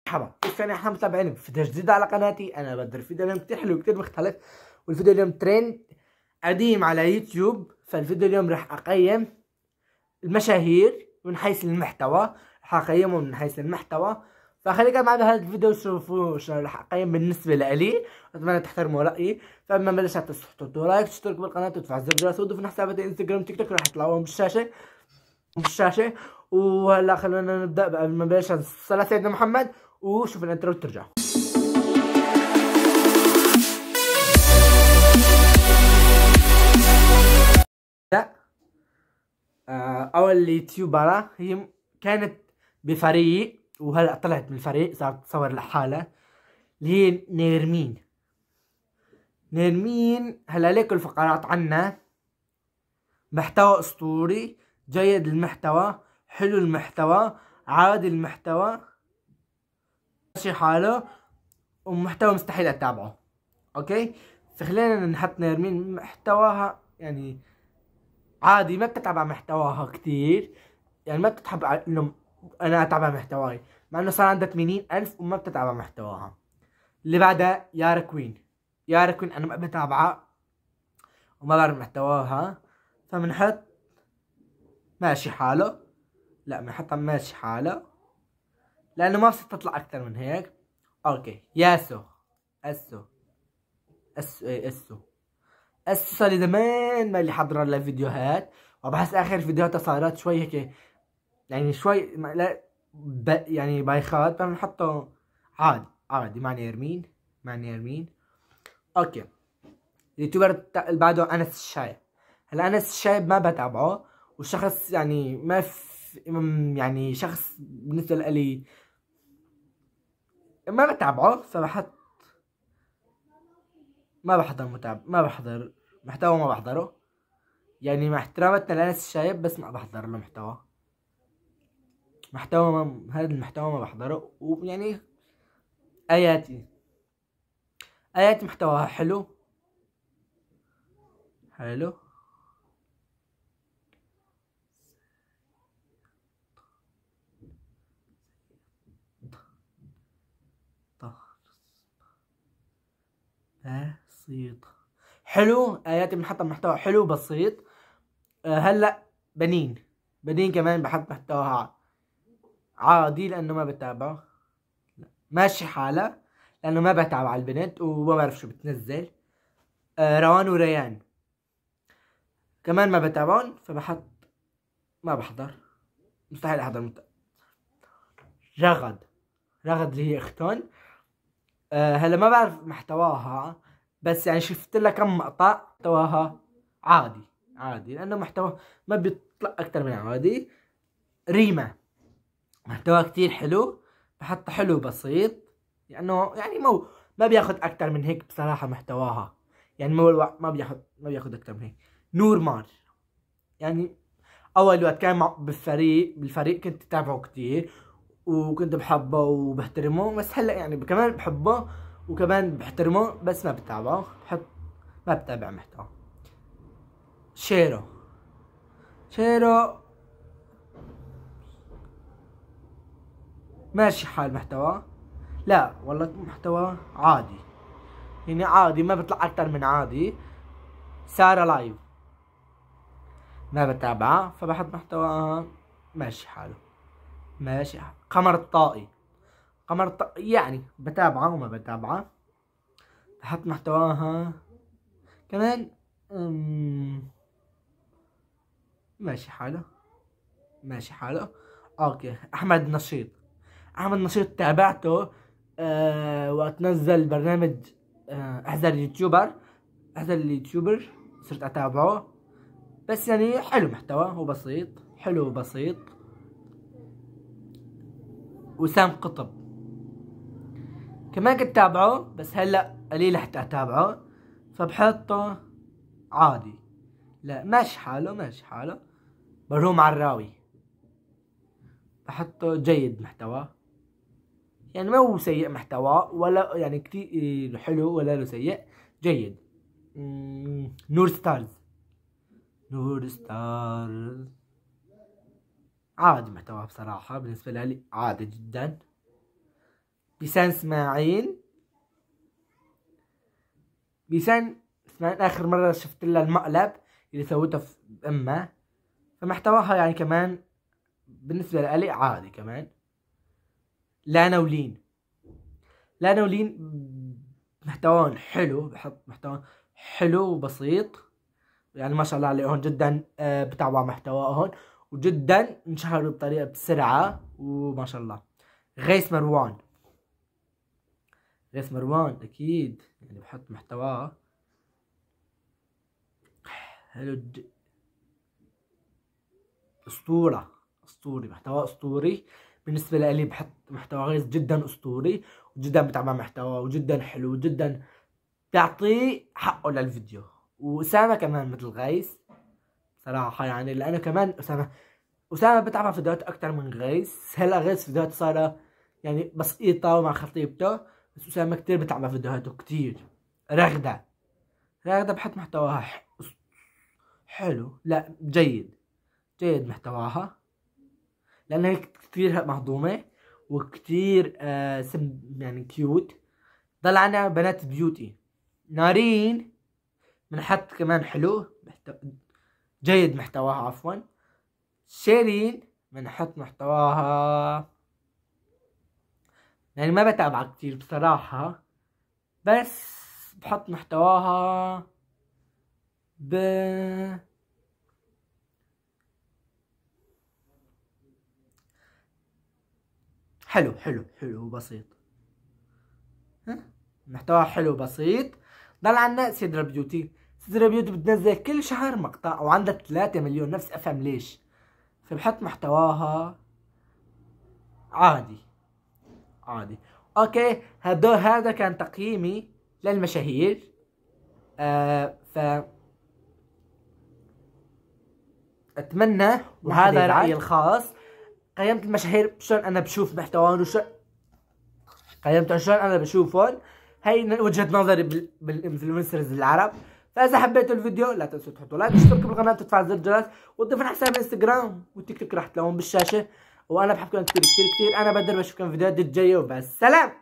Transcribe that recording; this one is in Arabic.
مرحبا، كيف يعني احنا متابعين فيديو جديد على قناتي. انا بدر فيديو اليوم كتير حلو كتير مختلف، والفيديو اليوم ترند قديم على يوتيوب. فالفيديو اليوم راح اقيم المشاهير من حيث المحتوى، راح اقيمهم من حيث المحتوى. فخليكم معي بهذا الفيديو وشوفوا شنو راح اقيم بالنسبه لي. اتمنى تحترموا رايي. فاما بلش تحطوا لايك، تشتركوا بالقناه وتفعلوا زر الجرس وتضيفوا حسابات انستغرام تيك توك راح يطلعوا بالشاشه. وهلا خلونا نبدا قبل ما نبلش. صلاه سيدنا محمد وشوف الانترو وترجعوا. لا اول يوتيوبرة هي كانت بفريق، وهلا طلعت من الفريق صارت تصور لحالها، اللي هي نيرمين. هلا ليك الفقرات عنا: محتوى اسطوري، جيد المحتوى، حلو المحتوى، عادي المحتوى، ماشي حاله، ومحتوى مستحيل اتابعه. اوكي، فخلينا نحط نيرمين محتواها يعني عادي، ما بتتابع محتواها كتير، يعني ما بتتحب انه انا اتابع محتواي، مع انه صار عندها 80,000 وما بتتابع محتواها. اللي بعدها يارا كوين انا ما بتابعها وما بعرف محتواها، فبنحط ماشي حاله. لا بنحطها ماشي حاله لانه ما بصير تطلع اكثر من هيك. اوكي، ياسو اسو اسو ايه اسو اسو صار لي زمان ما اللي حضر لها فيديوهات، وبحس اخر فيديوهاتها صارت شوي هيك، يعني شوي لا يعني بايخات، فبنحطه عادي مع نيرمين. اوكي، اليوتيوبر اللي بعده انس الشايب. هلا انس الشايب ما بتابعه، وشخص يعني ما في، يعني شخص بالنسبه لي ما بتابعه، فبحط ما بحضر محتوى، ما بحضره. يعني مع احتراماتنا لانس الشايب، بس ما بحضر له محتوى هذا المحتوى ما بحضره. ويعني اياتي محتواها حلو. بسيط حلو. اياتي بنحط محتوى حلو بسيط. هلا بنين كمان بحط محتواها عادي لانه ما بتابع. ماشي حالة لانه ما بتابع البنت وما بعرف شو بتنزل. روان وريان كمان ما بتابعهم، فبحط ما بحضر، مستحيل احضر رغد اللي هي اختون. هلا ما بعرف محتواها، بس يعني شفت لها كم مقطع. محتواها عادي لانه محتوى ما بيطلع اكتر من عادي. ريما محتواها كتير حلو، بحطه حلو بسيط لانه يعني ما بياخد اكتر من هيك بصراحة. محتواها يعني ما بياخد اكتر من هيك. نور مار يعني اول وقت كان بالفريق كنت اتابعه كتير وكنت بحبه وبحترمه، بس هلا يعني كمان بحبه وكمان بحترمه، بس ما بتابعه. ما بتابع محتوى. شيرو ماشي حال محتوى، لا والله محتوى عادي، يعني عادي ما بيطلع اكتر من عادي. سارة لايف ما بتابعها، فبحط محتوى ماشي حاله. قمر الطائي يعني بتابعه وما بتابعه، بحط محتواها كمان ماشي حاله. اوكي، احمد نشيط تابعته وقت نزل برنامج احذر اليوتيوبر صرت اتابعه. بس يعني حلو محتوى، هو بسيط. وسام قطب كمان كنت اتابعه، بس هلا قليل حتى اتابعه، فبحطه عادي. لا ماشي حاله. بروم عراوي بحطه جيد محتوى، يعني ما هو سيء محتوى ولا يعني كتير حلو ولا له سيء، جيد. نور ستارز عادي محتوى بصراحة، بالنسبة لي عادي جدا. بيسان اسماعيل. بيسان اسماعيل اخر مرة شفت لها المقلب اللي سويته في امها، فمحتواها يعني كمان بالنسبة لي عادي كمان. لانا ولين. لانا ولين محتواهم حلو، بحط محتوى حلو وبسيط يعني ما شاء الله عليهم جدا. بتابع محتواهم وجدا انشهروا بطريقة بسرعة وما شاء الله. غيث مروان. غيث مروان اكيد يعني بحط محتواه حلو اسطورة. اسطوري، محتوى اسطوري بالنسبة لي. بحط محتوى غيث جدا اسطوري وجدا بتابع محتواه وجدا حلو وجدا بيعطي حقه للفيديو. وأسامة كمان مثل غيث صراحة يعني، لأنه كمان أسامة بتابع فيديوهات أكتر من غيث. هلا غيث فيديوهات صار يعني بسيطة ومع خطيبته، بس أسامة كتير بتابع فيديوهاته كتير. رغدة. رغدة بحط محتواها حلو، لا جيد، جيد محتواها لأنها كتير مهضومة وكتير يعني كيوت. ضل عنا بنات بيوتي. نارين بنحط كمان حلو جيد محتواها عفوا. شيرين بنحط محتواها يعني ما بتابع كتير بصراحة، بس بحط محتواها حلو حلو حلو وبسيط. محتوى حلو بسيط. ضل عنا سيدرا بيوتي. سيدرا بيوتي بتنزل كل شهر مقطع وعندها 3 مليون، نفس افهم ليش. فبحط محتواها عادي عادي. اوكي هذا كان تقييمي للمشاهير. ف اتمنى وهذا رأيي الخاص. قيمت المشاهير شلون انا بشوف محتواهم قيمتهم شلون انا بشوفهم. هي وجهة نظري بالانفلونسرز العرب. فاذا حبيتوا الفيديو لا تنسوا تحطوا لايك وتشتركوا بالقناه وتفعلوا زر الجرس وتضيفوا لنا حساب انستغرام والتيك توك راح تلاقوهم بالشاشه. وانا بحبكم كثير كثير كثير. انا بدر بشوفكم فيديوهات جايه وبس. سلام.